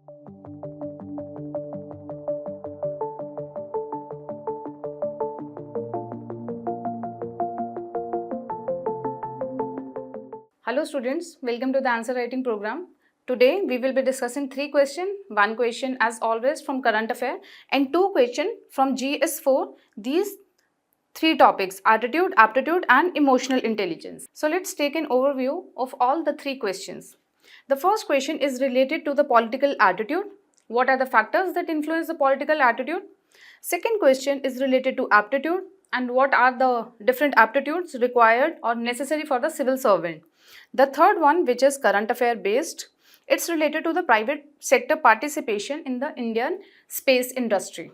Hello students, welcome to the answer writing program. Today we will be discussing 3 questions, 1 question as always from current affair and 2 questions from GS4. These 3 topics: attitude, aptitude and emotional intelligence. So let's take an overview of all the 3 questions. The first question is related to the political attitude. What are the factors that influence the political attitude? Second question is related to aptitude and what are the different aptitudes required or necessary for the civil servant. The third one, which is current affair based, it's related to the private sector participation in the Indian space industry.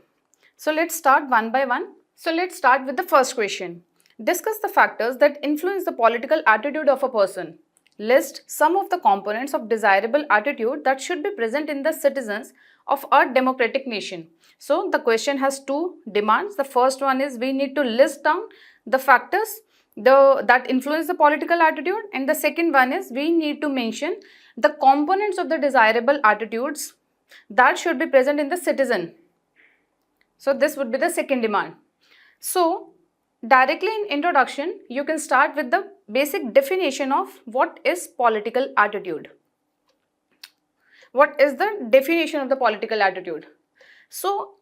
So let's start one by one. So let's start with the first question. Discuss the factors that influence the political attitude of a person. List some of the components of desirable attitude that should be present in the citizens of a democratic nation. So the question has 2 demands. The first one is we need to list down the factors that influence the political attitude, and the second one is we need to mention the components of the desirable attitudes that should be present in the citizen. So this would be the second demand. So directly in introduction, you can start with the basic definition of what is political attitude. What is the definition of the political attitude? So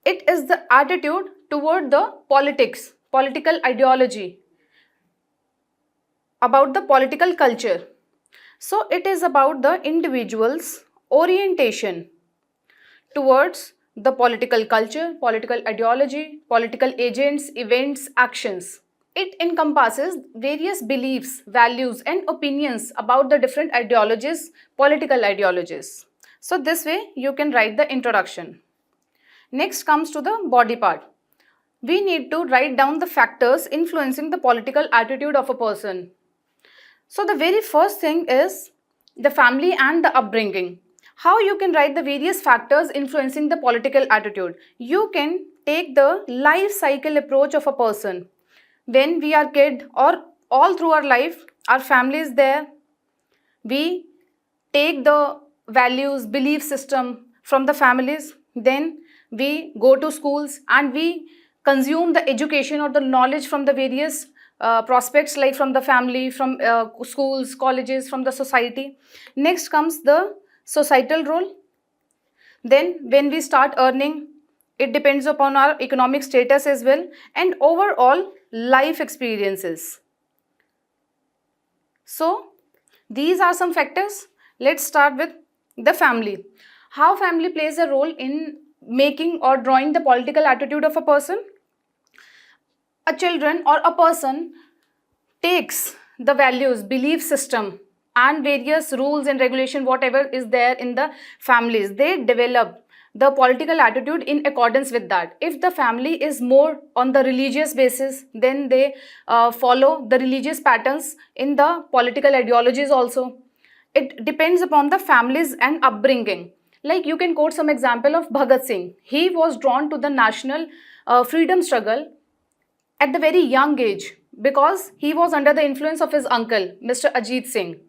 it is the attitude toward the politics, political ideology, about the political culture. So it is about the individual's orientation towards the political culture, political ideology, political agents, events, actions. It encompasses various beliefs, values and opinions about the different ideologies, political ideologies. So this way you can write the introduction. Next comes to the body part. We need to write down the factors influencing the political attitude of a person. So the very first thing is the family and the upbringing. How you can write the various factors influencing the political attitude? You can take the life cycle approach of a person. When we are kid or all through our life, our family is there. We take the values, belief system from the families. Then we go to schools and we consume the education or the knowledge from the various prospects, like from the family, from schools, colleges, from the society. Next comes the societal role. Then when we start earning, it depends upon our economic status as well, and overall life experiences. So these are some factors. Let's start with the family. How family plays a role in making or drawing the political attitude of a person? A children or a person takes the values, belief system and various rules and regulation, whatever is there in the families. They develop the political attitude in accordance with that. If the family is more on the religious basis, then they follow the religious patterns in the political ideologies also. It depends upon the families and upbringing. Like you can quote some example of Bhagat Singh. He was drawn to the national freedom struggle at the very young age because he was under the influence of his uncle, Mr. Ajit Singh.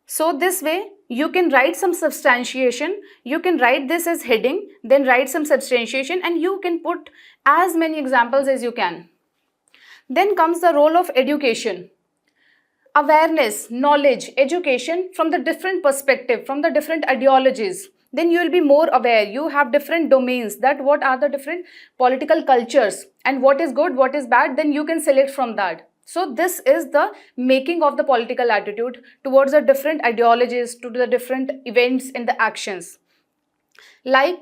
So this way you can write some substantiation, you can write this as heading, then write some substantiation and you can put as many examples as you can. Then comes the role of education. Awareness, knowledge, education from the different perspective, from the different ideologies. Then you will be more aware. You have different domains, that what are the different political cultures and what is good, what is bad, then you can select from that. So this is the making of the political attitude towards the different ideologies, to the different events and the actions. Like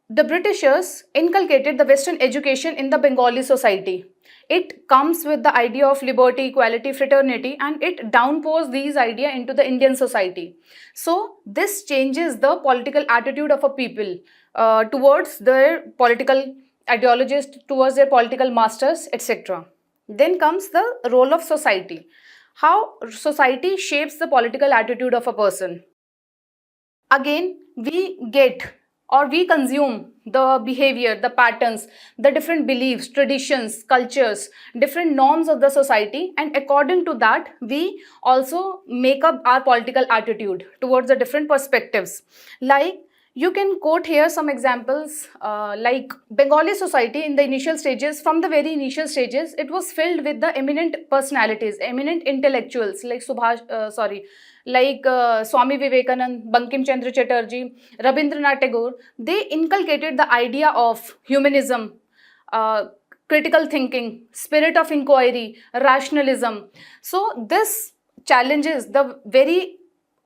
the Britishers inculcated the Western education in the Bengali society. It comes with the idea of liberty, equality, fraternity, and it downpours these ideas into the Indian society. So this changes the political attitude of a people towards their political ideologies, towards their political masters, etc. Then comes the role of society. How society shapes the political attitude of a person. Again, we get or we consume the behavior, the patterns, the different beliefs, traditions, cultures, different norms of the society, and according to that, we also make up our political attitude towards the different perspectives. Like You can quote here some examples like Bengali society in the initial stages, from the very initial stages, it was filled with the eminent personalities, eminent intellectuals like Swami Vivekanand, Bankim Chandra Chatterjee, Rabindranath Tagore. They inculcated the idea of humanism, uh, critical thinking, spirit of inquiry, rationalism. So this challenges the very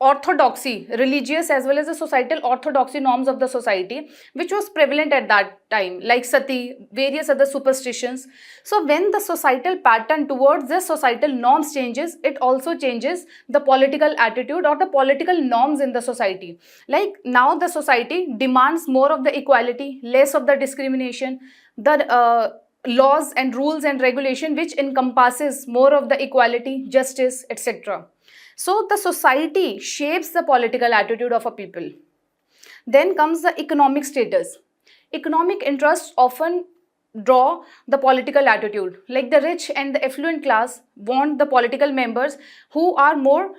orthodoxy, religious as well as the societal orthodoxy norms of the society, which was prevalent at that time, like sati, various other superstitions. So when the societal pattern towards the societal norms changes, it also changes the political attitude or the political norms in the society. Like now the society demands more of the equality, less of the discrimination, the laws and rules and regulation which encompasses more of the equality, justice, etc. So the society shapes the political attitude of a people. Then comes the economic status. Economic interests often draw the political attitude. Like the rich and the affluent class want the political members who are more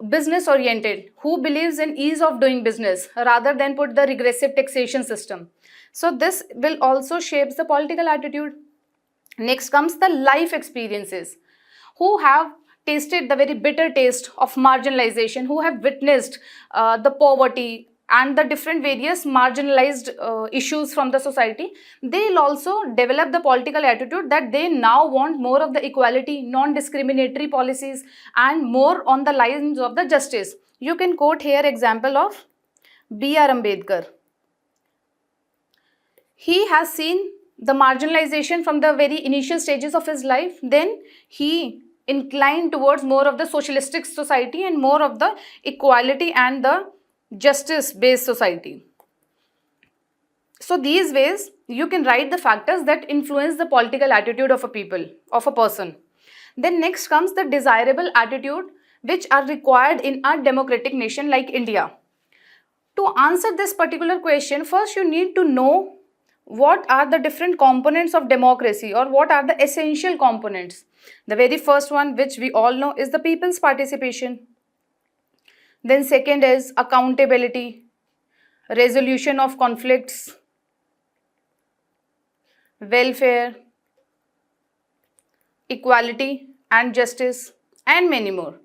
business oriented, who believes in ease of doing business rather than put the regressive taxation system. So this will also shapes the political attitude. Next comes the life experiences. Who have tasted the very bitter taste of marginalization, who have witnessed the poverty and the different various marginalized issues from the society, they'll also develop the political attitude that they now want more of the equality, non-discriminatory policies, and more on the lines of the justice. You can quote here example of B.R. Ambedkar. He has seen the marginalization from the very initial stages of his life. Then he inclined towards more of the socialistic society and more of the equality and the justice based society. So these ways you can write the factors that influence the political attitude of a people, of a person. Then next comes the desirable attitude which are required in a democratic nation like India. To answer this particular question, first you need to know what are the different components of democracy, or what are the essential components. The very first one, which we all know, is the people's participation. Then second is accountability, resolution of conflicts, welfare, equality and justice, and many more.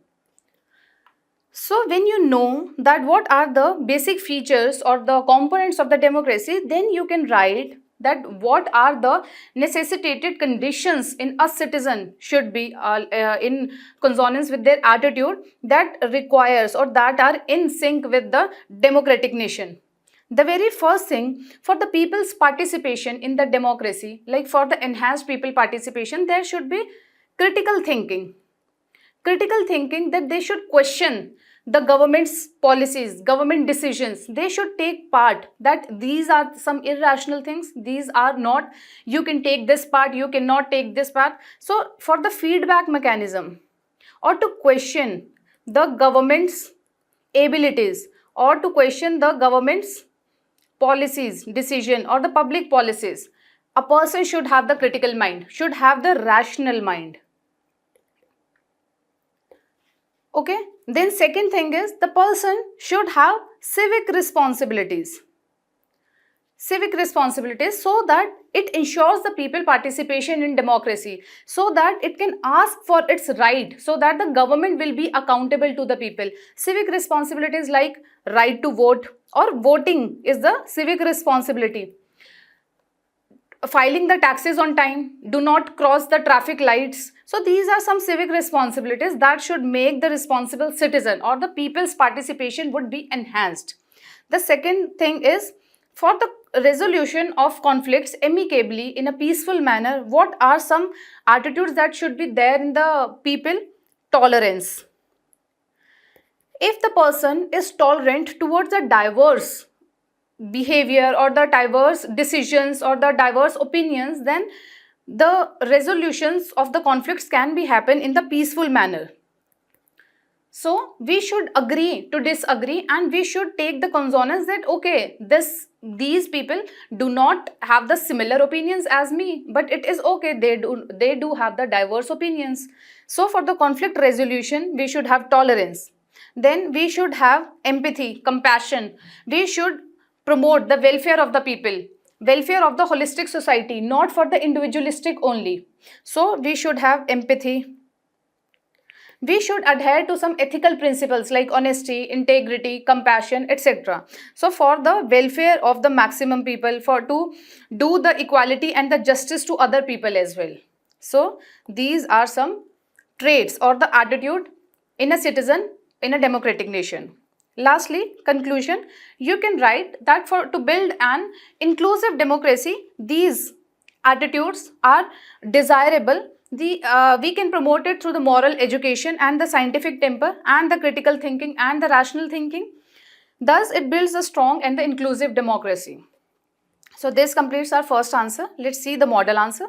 So when you know that what are the basic features or the components of the democracy, then you can write that what are the necessitated conditions in a citizen should be in consonance with their attitude that requires or that are in sync with the democratic nation. The very first thing, for the people's participation in the democracy, like for the enhanced people participation, there should be critical thinking. Critical thinking, that they should question the government's policies, government decisions. They should take part that these are some irrational things, these are not, you can take this part, you cannot take this part. So for the feedback mechanism, or to question the government's abilities, or to question the government's policies, decision, or the public policies, a person should have the critical mind, should have the rational mind. Okay, then second thing is the person should have civic responsibilities. Civic responsibilities, so that it ensures the people participation in democracy, so that it can ask for its right, so that the government will be accountable to the people. Civic responsibilities like right to vote, or voting is the civic responsibility. Filing the taxes on time, do not cross the traffic lights. So these are some civic responsibilities that should make the responsible citizen or the people's participation would be enhanced. The second thing is, for the resolution of conflicts amicably in a peaceful manner, what are some attitudes that should be there in the people? Tolerance. If the person is tolerant towards a diverse behavior or the diverse decisions or the diverse opinions, then the resolutions of the conflicts can be happen in the peaceful manner. So we should agree to disagree, and we should take the consonance that okay, these people do not have the similar opinions as me, but it is okay, they do have the diverse opinions. So for the conflict resolution, we should have tolerance. Then we should have empathy, compassion. We should promote the welfare of the people, welfare of the holistic society, not for the individualistic only. So we should have empathy. We should adhere to some ethical principles like honesty, integrity, compassion, etc. So for the welfare of the maximum people, for to do the equality and the justice to other people as well. So these are some traits or the attitude in a citizen in a democratic nation. Lastly, conclusion, you can write that for to build an inclusive democracy, these attitudes are desirable. We can promote it through the moral education and the scientific temper and the critical thinking and the rational thinking. Thus, it builds a strong and the inclusive democracy. So this completes our first answer. Let's see the model answer.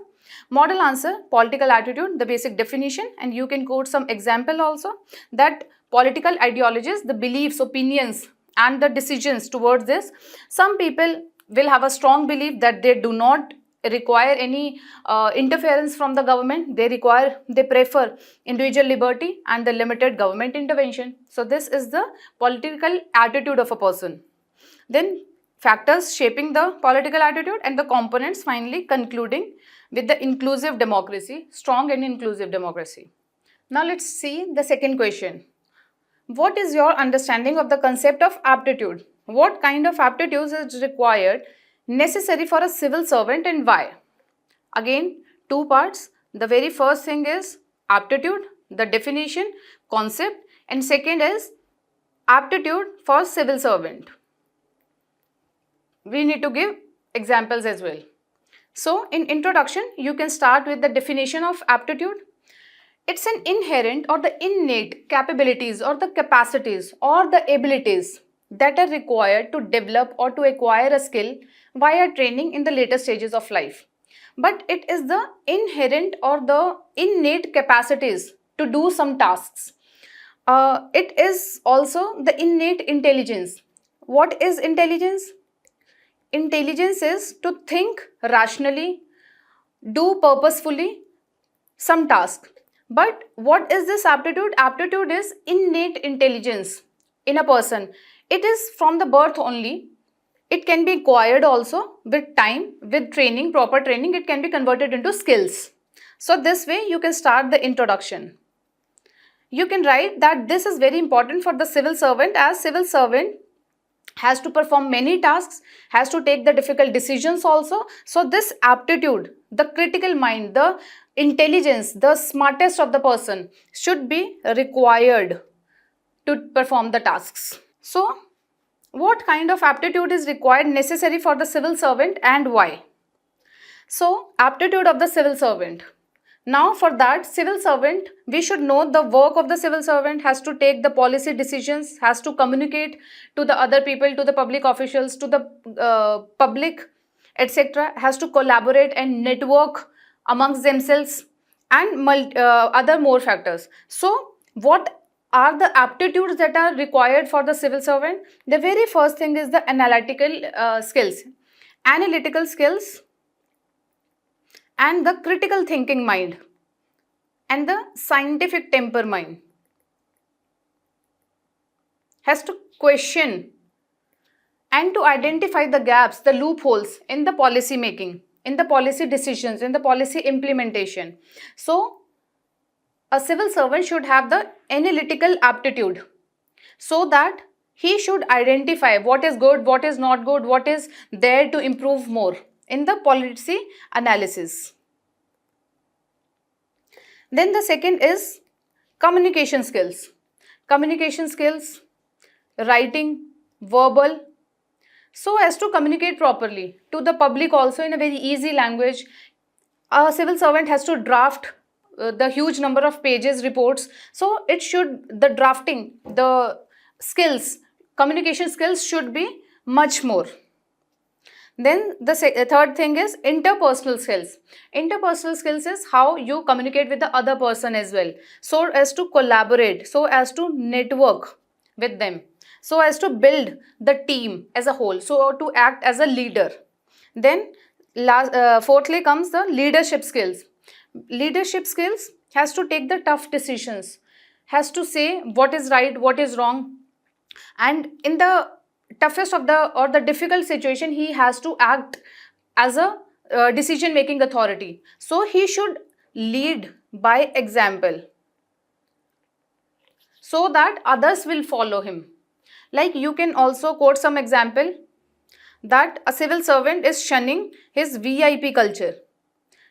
Model answer, political attitude, the basic definition, and you can quote some example also, that political ideologies, the beliefs, opinions, and the decisions towards this. Some people will have a strong belief that they do not require any interference from the government. They prefer individual liberty and the limited government intervention. So this is the political attitude of a person. Then factors shaping the political attitude and the components finally concluding with the inclusive democracy, strong and inclusive democracy. Now let's see the second question. What is your understanding of the concept of aptitude? What kind of aptitudes is required, necessary for a civil servant, and why? Again, two parts. The very first thing is aptitude, the definition, concept, and second is aptitude for civil servant. We need to give examples as well. So in introduction, you can start with the definition of aptitude. It's an inherent or the innate capabilities or the capacities or the abilities that are required to develop or to acquire a skill via training in the later stages of life. But it is the inherent or the innate capacities to do some tasks. It is also the innate intelligence. What is intelligence? Intelligence is to think rationally, do purposefully some task. But what is this aptitude? Aptitude is innate intelligence in a person. It is from the birth only. It can be acquired also with time, with training, proper training. It can be converted into skills. So this way you can start the introduction. You can write that this is very important for the civil servant, as civil servant has to perform many tasks, has to take the difficult decisions also. So this aptitude, the critical mind, the intelligence, the smartest of the person should be required to perform the tasks. So what kind of aptitude is required, necessary for the civil servant, and why? So aptitude of the civil servant. Now for that civil servant, we should know the work of the civil servant, has to take the policy decisions, has to communicate to the other people, to the public officials, to the public, etc. Has to collaborate and network amongst themselves and other more factors. So what are the aptitudes that are required for the civil servant? The very first thing is the analytical skills, analytical skills, and the critical thinking mind, and the scientific temper mind. Has to question and to identify the gaps, the loopholes in the policy making, in the policy decisions, in the policy implementation. So a civil servant should have the analytical aptitude, so that he should identify what is good, what is not good, what is there to improve more in the policy analysis. Then the second is communication skills. Communication skills, writing, verbal, so as to communicate properly to the public also in a very easy language. A civil servant has to draft the huge number of pages reports, so it should, the drafting, the skills, communication skills should be much more. Then the third thing is interpersonal skills. Interpersonal skills is how you communicate with the other person as well, so as to collaborate, so as to network with them, so as to build the team as a whole, so to act as a leader. Then fourthly comes the leadership skills. Leadership skills has to take the tough decisions, has to say what is right, what is wrong, and in the toughest of the or the difficult situation, he has to act as a decision making authority. So he should lead by example so that others will follow him. Like you can also quote some example that a civil servant is shunning his VIP culture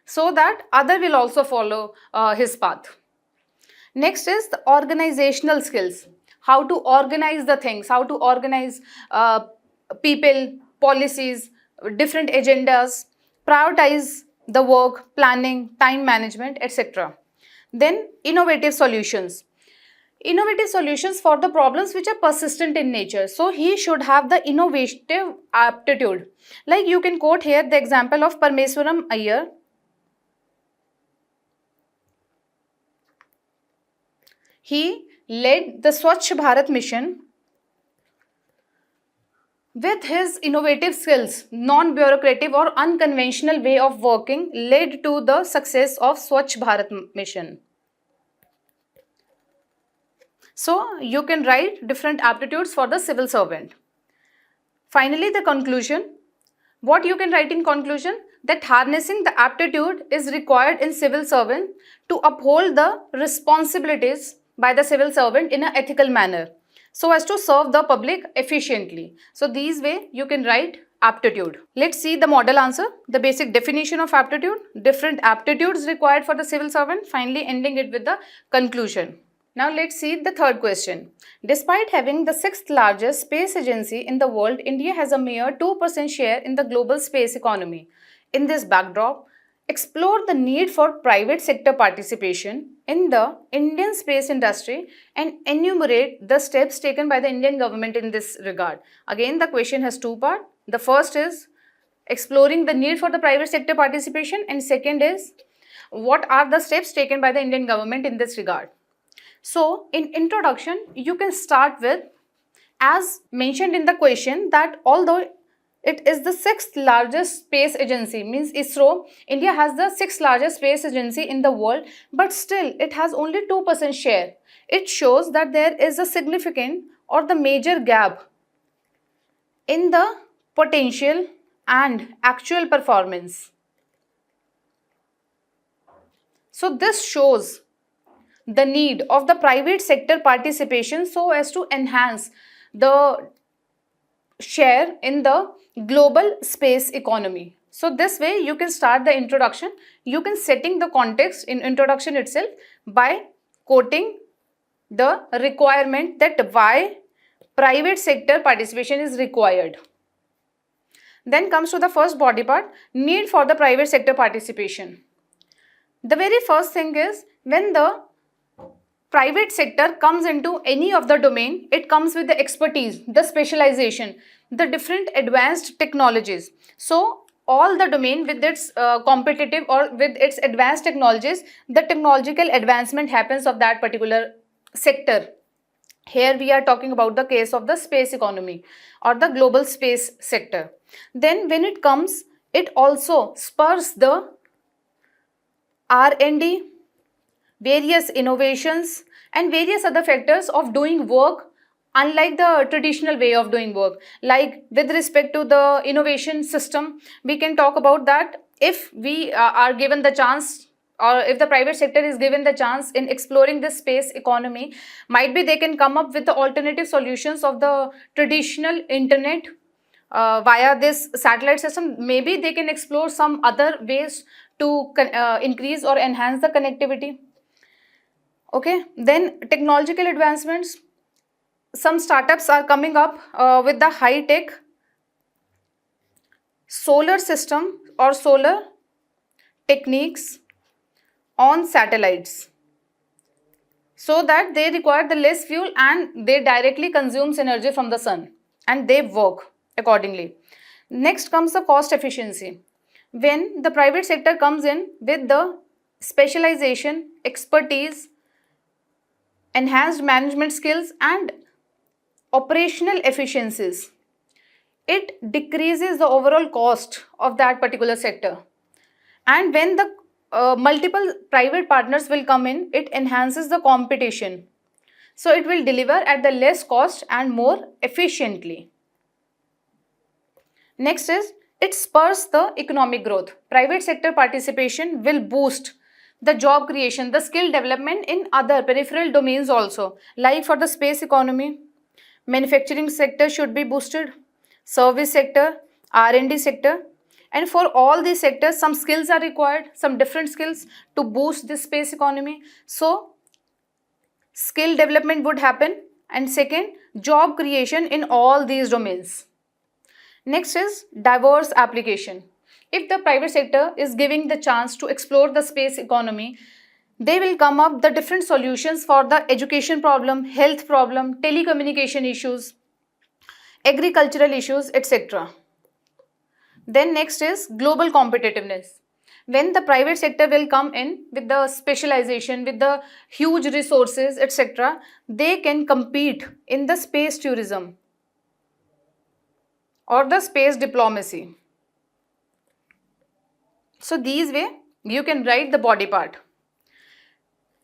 so that other will also follow his path. Next is the organizational skills. How to organize the things, how to organize people, policies, different agendas, prioritize the work, planning, time management, etc. Then innovative solutions. Innovative solutions for the problems which are persistent in nature. So he should have the innovative aptitude. Like you can quote here the example of Parmeswaram Iyer. He led the Swachh Bharat mission with his innovative skills, non-bureaucratic or unconventional way of working led to the success of Swachh Bharat mission. So you can write different aptitudes for the civil servant. Finally, the conclusion. What you can write in conclusion? That harnessing the aptitude is required in civil servant to uphold the responsibilities by the civil servant in an ethical manner so as to serve the public efficiently. So these way you can write aptitude. Let's see the model answer. The basic definition of aptitude, different aptitudes required for the civil servant, finally ending it with the conclusion. Now let's see the third question. Despite having the sixth largest space agency in the world, India has a mere 2% share in the global space economy. In this backdrop, explore the need for private sector participation in the Indian space industry and enumerate the steps taken by the Indian government in this regard. Again, the question has two parts. The first is exploring the need for the private sector participation, and second is what are the steps taken by the Indian government in this regard. So, in introduction, you can start with, as mentioned in the question, that although it is the sixth largest space agency, means ISRO, India has the sixth largest space agency in the world, but still it has only 2% share. It shows that there is a significant or the major gap in the potential and actual performance. So this shows the need of the private sector participation so as to enhance the share in the global space economy. So this way you can start the introduction. You can setting the context in introduction itself by quoting the requirement that why private sector participation is required. Then comes to the first body part, need for the private sector participation. The very first thing is, when the private sector comes into any of the domain, it comes with the expertise, the specialization, the different advanced technologies. So all the domain with its competitive or with its advanced technologies, the technological advancement happens of that particular sector. Here we are talking about the case of the space economy or the global space sector. Then when it comes, it also spurs the R&D, various innovations and various other factors of doing work unlike the traditional way of doing work. Like with respect to the innovation system, we can talk about that if we are given the chance, or if the private sector is given the chance in exploring this space economy, might be they can come up with the alternative solutions of the traditional internet via this satellite system. Maybe they can explore some other ways to increase or enhance the connectivity. Okay, then technological advancements. Some startups are coming up with the high-tech solar system or solar techniques on satellites, so that they require the less fuel and they directly consumes energy from the sun and they work accordingly. Next comes the cost efficiency. When the private sector comes in with the specialization, expertise, enhanced management skills and operational efficiencies, it decreases the overall cost of that particular sector. And when the multiple private partners will come in, it enhances the competition. So it will deliver at the less cost and more efficiently. Next is, it spurs the economic growth. Private sector participation will boost the job creation, the skill development in other peripheral domains also. Like for the space economy, manufacturing sector should be boosted, service sector, R&D sector. And for all these sectors, some skills are required, some different skills to boost this space economy. So, skill development would happen. And second, job creation in all these domains. Next is diverse application. If the private sector is giving the chance to explore the space economy, they will come up the different solutions for the education problem, health problem, telecommunication issues, agricultural issues, etc. Then next is global competitiveness. When the private sector will come in with the specialization, with the huge resources, etc., they can compete in the space tourism or the space diplomacy. So these way you can write the body part.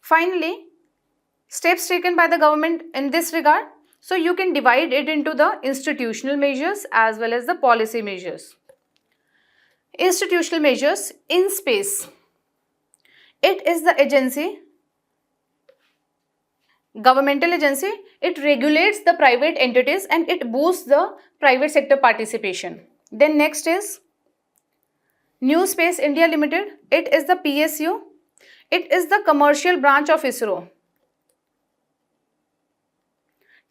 Finally, steps taken by the government in this regard. So you can divide it into the institutional measures as well as the policy measures. Institutional measures in space. It is the agency, governmental agency. It regulates the private entities and it boosts the private sector participation. Then next is New Space India Limited. It is the PSU. It is the commercial branch of ISRO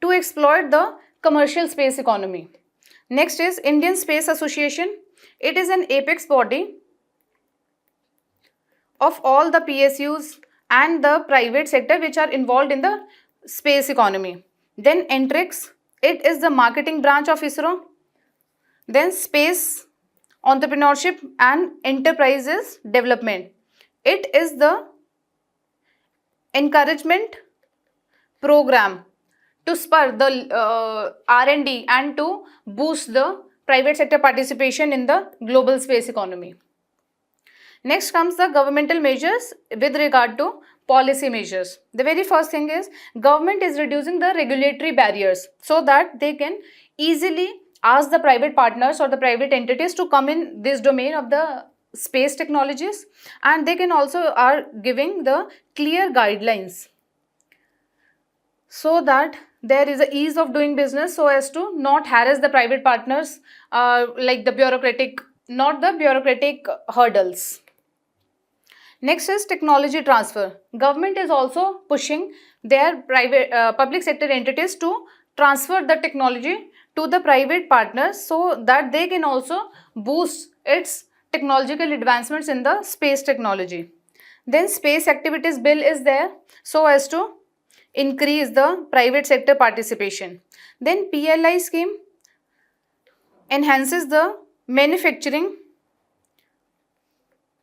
to exploit the commercial space economy. Next is Indian Space Association. It is an apex body of all the PSUs and the private sector which are involved in the space economy. Then Entrix. It is the marketing branch of ISRO. Then Space Entrepreneurship and Enterprises Development. It is the encouragement program to spur the R&D and to boost the private sector participation in the global space economy. Next comes the governmental measures with regard to policy measures. The very first thing is government is reducing the regulatory barriers so that they can easily ask the private partners or the private entities to come in this domain of the space technologies, and they can also are giving the clear guidelines so that there is a ease of doing business so as to not harass the private partners like the bureaucratic, not the bureaucratic hurdles. Next is technology transfer. Government is also pushing their private public sector entities to transfer the technology to the private partners so that they can also boost its technological advancements in the space technology. Then Space Activities Bill is there so as to increase the private sector participation. Then PLI scheme enhances the manufacturing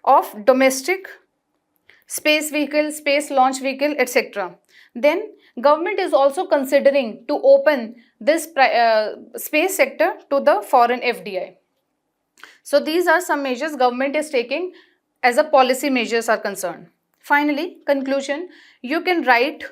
of domestic space vehicle, space launch vehicle, etc. Then government is also considering to open this space sector to the foreign FDI. So these are some measures government is taking as a policy measures are concerned. Finally, conclusion, you can write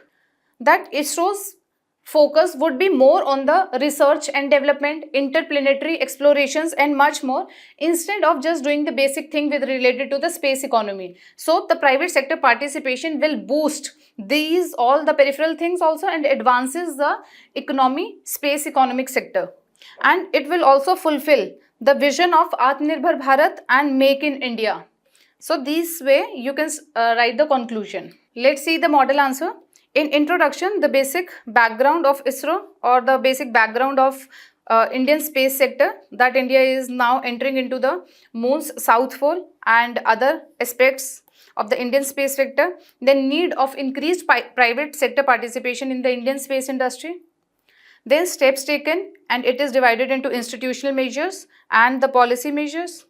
that ISRO's focus would be more on the research and development, interplanetary explorations and much more, instead of just doing the basic thing with related to the space economy. So the private sector participation will boost these all the peripheral things also and advances the economy, space economic sector. And it will also fulfill the vision of Atmanirbhar Bharat and Make in India. So this way you can write the conclusion. Let's see the model answer. In introduction, the basic background of ISRO or the basic background of Indian space sector, that India is now entering into the moon's south pole and other aspects of the Indian space sector, the need of increased private sector participation in the Indian space industry, then steps taken, and it is divided into institutional measures and the policy measures,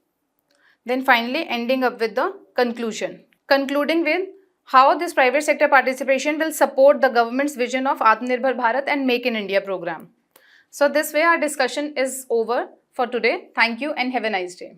then finally ending up with the conclusion. Concluding with how this private sector participation will support the government's vision of Atmanirbhar Bharat and Make in India program. So this way our discussion is over for today. Thank you and have a nice day.